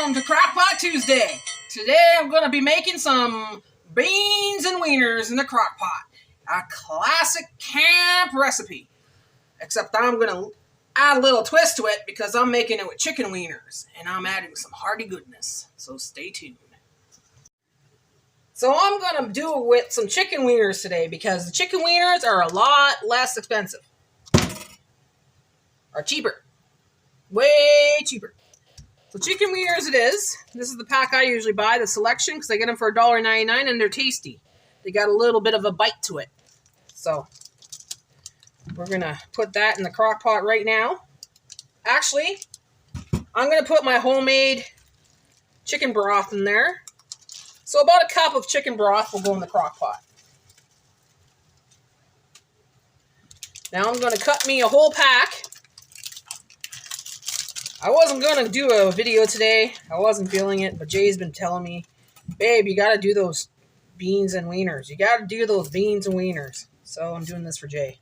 Welcome to CrockPot Tuesday. Today I'm going to be making some beans and wieners in the crock pot. A classic camp recipe. Except I'm going to add a little twist to it because I'm making it with chicken wieners. And I'm adding some hearty goodness. So stay tuned. So I'm going to do it with some chicken wieners today because the chicken wieners are a lot less expensive. Are cheaper. Way cheaper. So chicken wieners it is. This is the pack I usually buy, the selection, because I get them for $1.99 and they're tasty. They got a little bit of a bite to it. So we're going to put that in the crock pot right now. Actually, I'm going to put my homemade chicken broth in there. So about a cup of chicken broth will go in the crock pot. Now I'm going to cut me a whole pack. I wasn't going to do a video today. I wasn't feeling it, but Jay's been telling me, babe, you got to do those beans and wieners. You got to do those beans and wieners. So I'm doing this for Jay.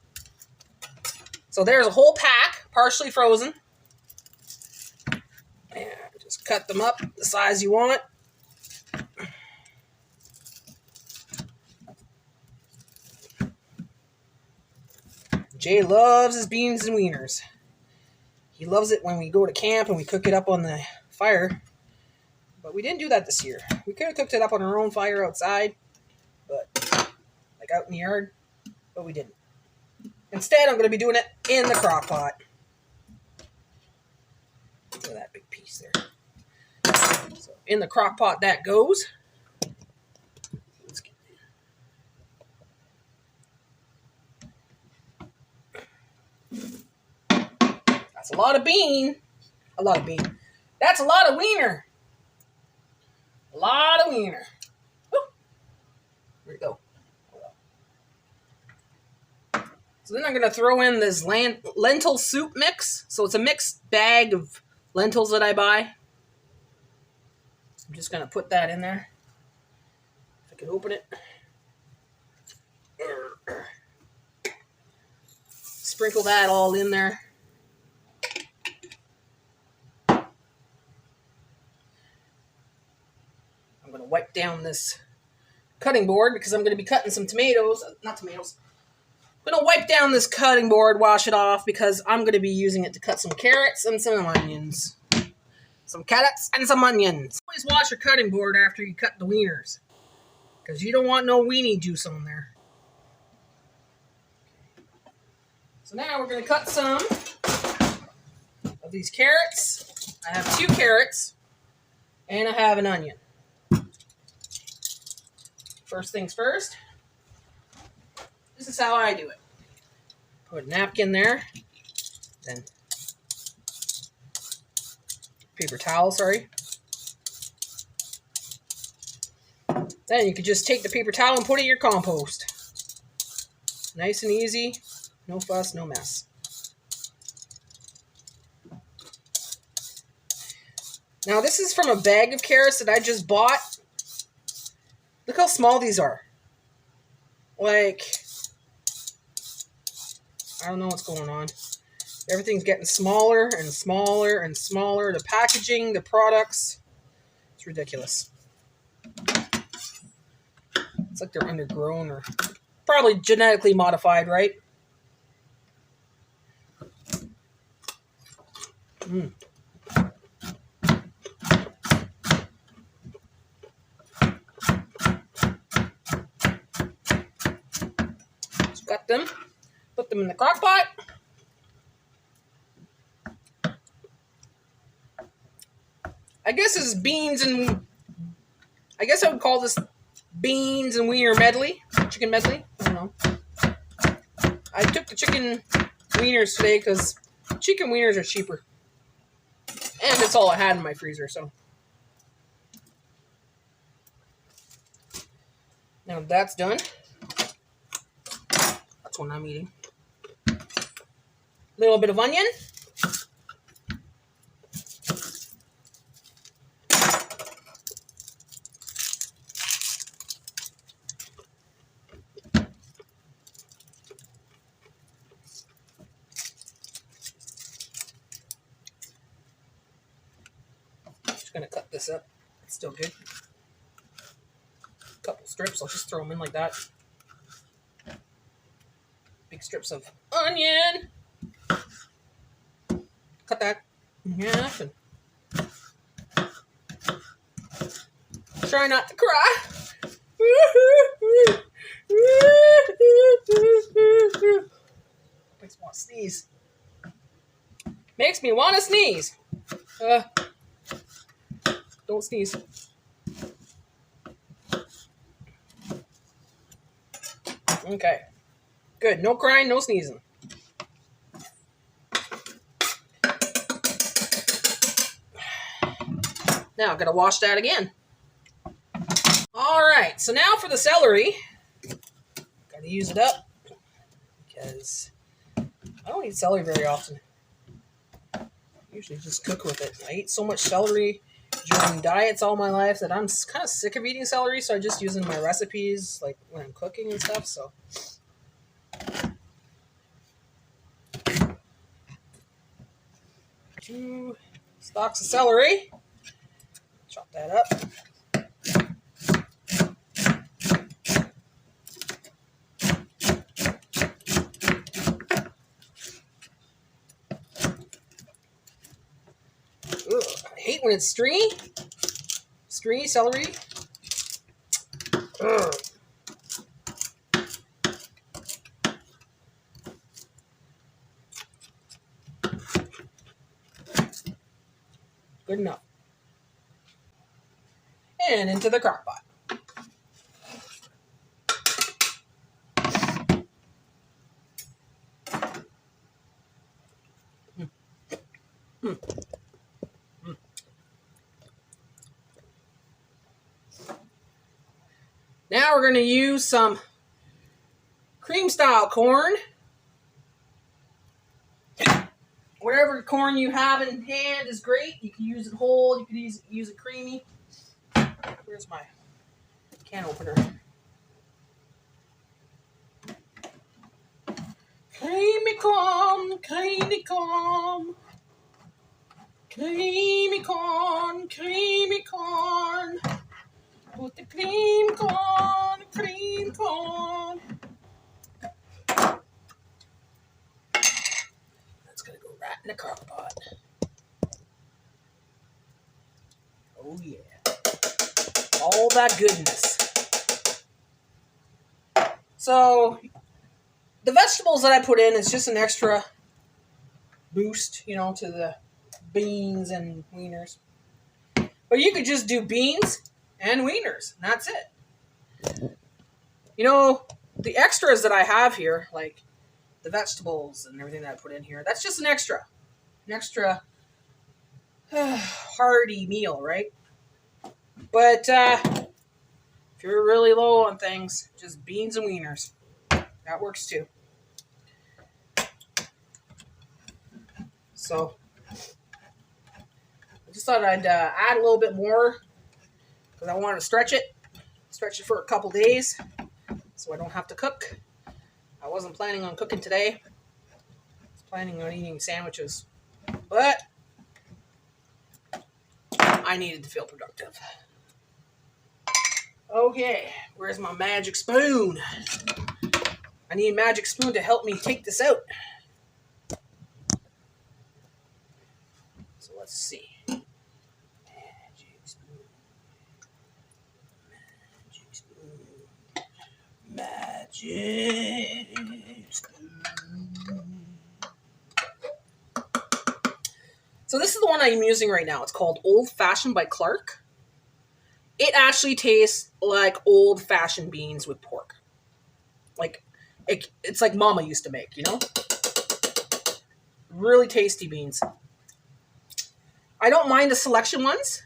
So there's a whole pack, partially frozen. And just cut them up the size you want. Jay loves his beans and wieners. He loves it when we go to camp and we cook it up on the fire. But we didn't do that this year. We could have cooked it up on our own fire outside. But, like out in the yard. But we didn't. Instead, I'm going to be doing it in the crock pot. Look at that big piece there. So, in the crock pot that goes. That's a lot of bean. A lot of bean. That's a lot of wiener. A lot of wiener. Woo. Here we go. So then I'm going to throw in this lentil soup mix. So it's a mixed bag of lentils that I buy. I'm just going to put that in there. If I can open it. Sprinkle that all in there. I'm going to wipe down this cutting board because I'm going to be cutting some tomatoes. Not tomatoes. I'm going to wipe down this cutting board, wash it off, because I'm going to be using it to cut some carrots and some onions. Some carrots and some onions. Always wash your cutting board after you cut the wieners, because you don't want no weenie juice on there. So now we're going to cut some of these carrots. I have 2 carrots, and I have an onion. First things first, this is how I do it. Put a napkin there, then paper towel, sorry. Then you could just take the paper towel and put it in your compost. Nice and easy, no fuss, no mess. Now this is from a bag of carrots that I just bought. Look how small these are. Like, I don't know what's going on. Everything's getting smaller and smaller and smaller. The packaging, the products, it's ridiculous. It's like they're undergrown or probably genetically modified, right? Got them, put them in the crock pot. I guess this is beans and, I guess I would call this beans and wiener medley, chicken medley, I don't know. I took the chicken wieners today because chicken wieners are cheaper. And that's all I had in my freezer, so. Now that's done. That's what I'm eating. Little bit of onion. going to cut this up. It's still good. A couple strips. I'll just throw them in like that. Big strips of onion. Cut that in half and try not to cry. Makes me want to sneeze. Makes me want to sneeze. Don't sneeze. Okay. Good. No crying, no sneezing. Now I'm going to wash that again. All right. So now for the celery. Got to use it up because I don't eat celery very often. I usually just cook with it. I eat so much celery during diets all my life that I'm kind of sick of eating celery, so I just use it in my recipes, like when I'm cooking and stuff. So 2 stalks of celery. Chop that up. Ugh, I hate when it's stringy. Stringy celery. Ugh. Good enough. And into the crock pot. Now we're going to use some cream style corn. Whatever corn you have in hand is great. You can use it whole. You can use it creamy. Where's my can opener? Creamy corn, creamy corn. Creamy corn, creamy corn. Put the cream corn, cream corn. That's gonna go right in the crock pot. Oh yeah. All that goodness. So the vegetables that I put in is just an extra boost, you know, to the beans and wieners. But you could just do beans and wieners, and that's it. You know, the extras that I have here, like the vegetables and everything that I put in here, that's just an extra hearty meal, right? But if you're really low on things, just beans and wieners. That works too. So I just thought I'd add a little bit more because I wanted to stretch it for a couple days so I don't have to cook. I wasn't planning on cooking today. I was planning on eating sandwiches, but I needed to feel productive. Okay, where's my magic spoon? I need a magic spoon to help me take this out. So let's see. Magic spoon. Magic spoon. Magic spoon. So this is the one I'm using right now. It's called Old Fashioned by Clark. It actually tastes like old-fashioned beans with pork. Like, it's like Mama used to make, you know? Really tasty beans. I don't mind the selection ones.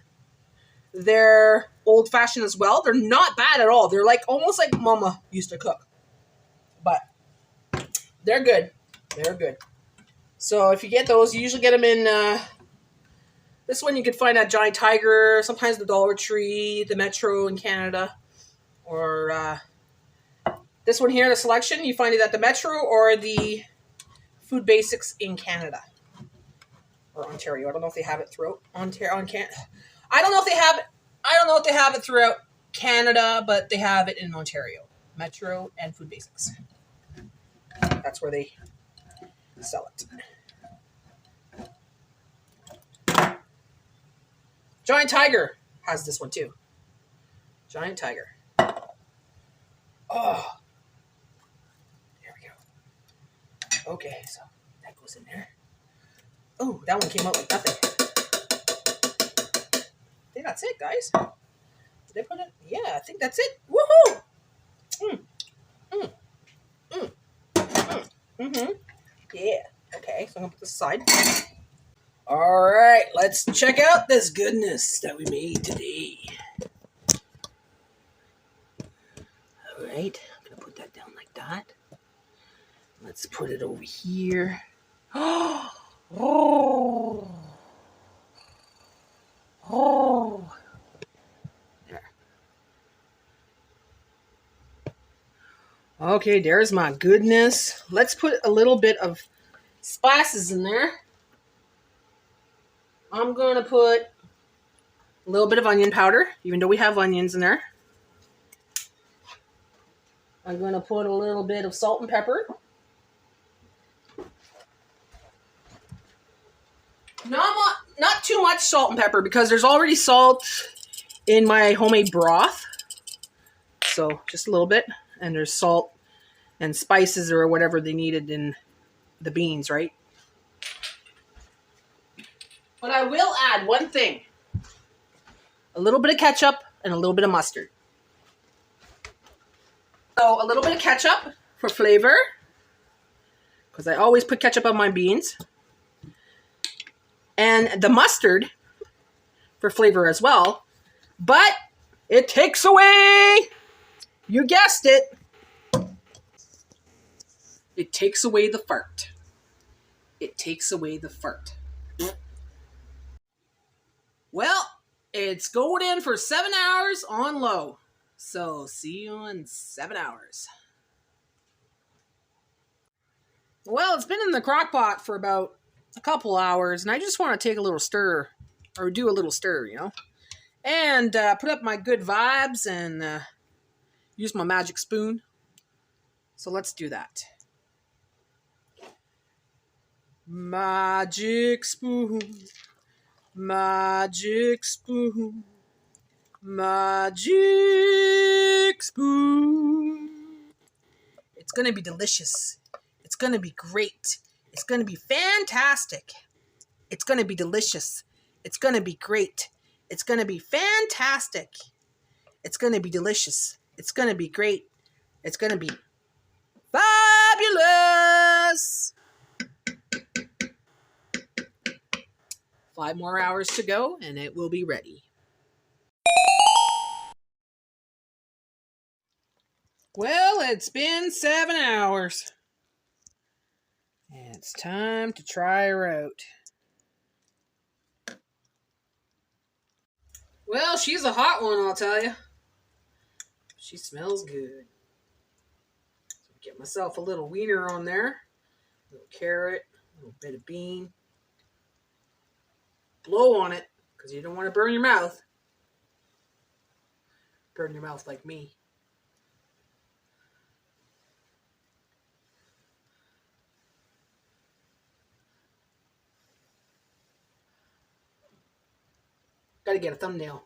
They're old-fashioned as well. They're not bad at all. They're like almost like Mama used to cook. But they're good. They're good. So if you get those, you usually get them in... this one you could find at Giant Tiger, sometimes the Dollar Tree, the Metro in Canada, or this one here, the selection, you find it at the Metro or the Food Basics in Canada, or Ontario. I don't know if they have it throughout Ontario. I don't know if they have it. I don't know if they have it throughout Canada, but they have it in Ontario, Metro and Food Basics. That's where they sell it. Giant Tiger has this one too. Giant Tiger. Oh, there we go. Okay, so that goes in there. Oh, that one came out like nothing. I think that's it, guys. Did they put it? Yeah, I think that's it. Woohoo! Yeah. Okay, so I'm gonna put this aside. All right, let's check out this goodness that we made today. All right, I'm gonna put that down like that. Let's put it over here. Oh, there. Okay, there's my goodness. Let's put a little bit of spices in there. I'm going to put a little bit of onion powder, even though we have onions in there. I'm going to put a little bit of salt and pepper. Not too much salt and pepper because there's already salt in my homemade broth. So just a little bit. And there's salt and spices or whatever they needed in the beans, right? But I will add one thing. A little bit of ketchup and a little bit of mustard. So a little bit of ketchup for flavor. Because I always put ketchup on my beans. And the mustard for flavor as well. But it takes away, you guessed it, it takes away the fart. It takes away the fart. Well, it's going in for 7 hours on low. So see you in 7 hours. Well, it's been in the crock pot for about a couple hours, and I just want to take a little stir, or do a little stir, you know, and put up my good vibes and use my magic spoon. So let's do that. Magic spoon, magic spoon, magic spoon. It's going to be delicious. It's going to be great. It's going to be fantastic. It's going to be delicious. It's going to be great. It's going to be fantastic. It's going to be delicious. It's going to be great. It's going to be fabulous. 5 more hours to go and it will be ready. Well, it's been 7 hours. And it's time to try her out. Well, she's a hot one, I'll tell you. She smells good. So get myself a little wiener on there. A little carrot, a little bit of bean. Blow on it, because you don't want to burn your mouth. Burn your mouth like me. Got to get a thumbnail.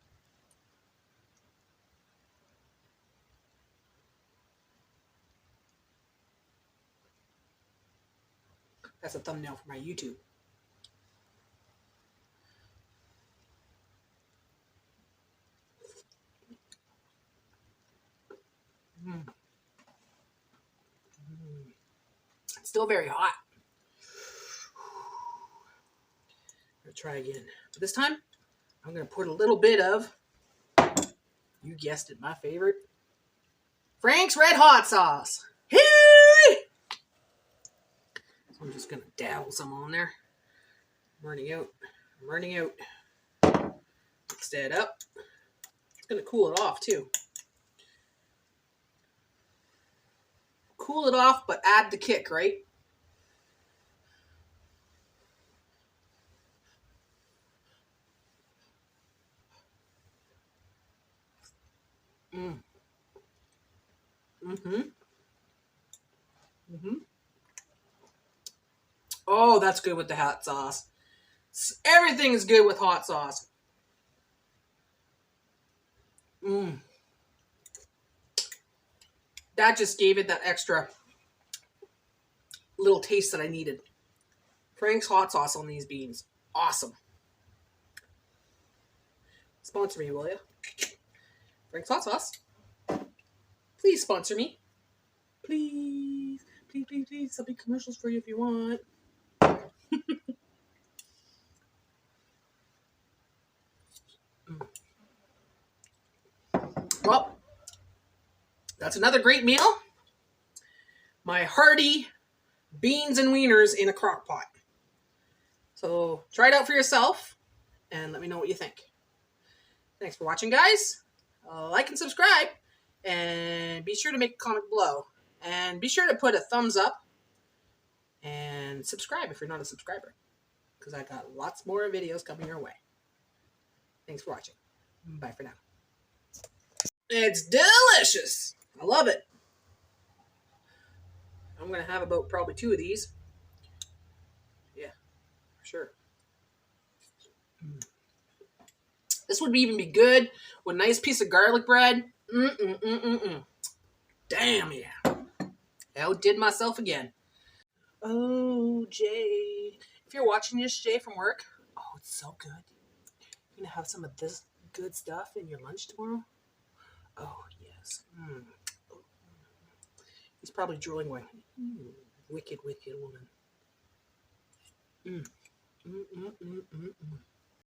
That's a thumbnail for my YouTube. It's still very hot. I'm going to try again. But this time, I'm going to put a little bit of, you guessed it, my favorite, Frank's Red Hot Sauce. So I'm just going to dabble some on there. I'm running out. Mix that up. It's going to cool it off too. Cool it off, but add the kick, right? Mm. Mm-hmm. Mm-hmm. Oh, that's good with the hot sauce. Everything is good with hot sauce. Mm. That just gave it that extra little taste that I needed. Frank's hot sauce on these beans. Awesome. Sponsor me, will you? Frank's hot sauce. Please sponsor me. Please. Please, please, please. I'll be commercials for you if you want. Well, that's another great meal. My hearty beans and wieners in a crock pot. So try it out for yourself and let me know what you think. Thanks for watching, guys. Like and subscribe. And be sure to make a comment below. And be sure to put a thumbs up and subscribe if you're not a subscriber. Because I got lots more videos coming your way. Thanks for watching. Bye for now. It's delicious. I love it. I'm going to have about probably 2 of these. Yeah, for sure. This would even be good with a nice piece of garlic bread. Damn, yeah. Outdid myself again. Oh, Jay. If you're watching this, Jay, from work, oh, it's so good. You're going to have some of this good stuff in your lunch tomorrow? Oh, yes. He's probably drooling away. Wicked, wicked woman.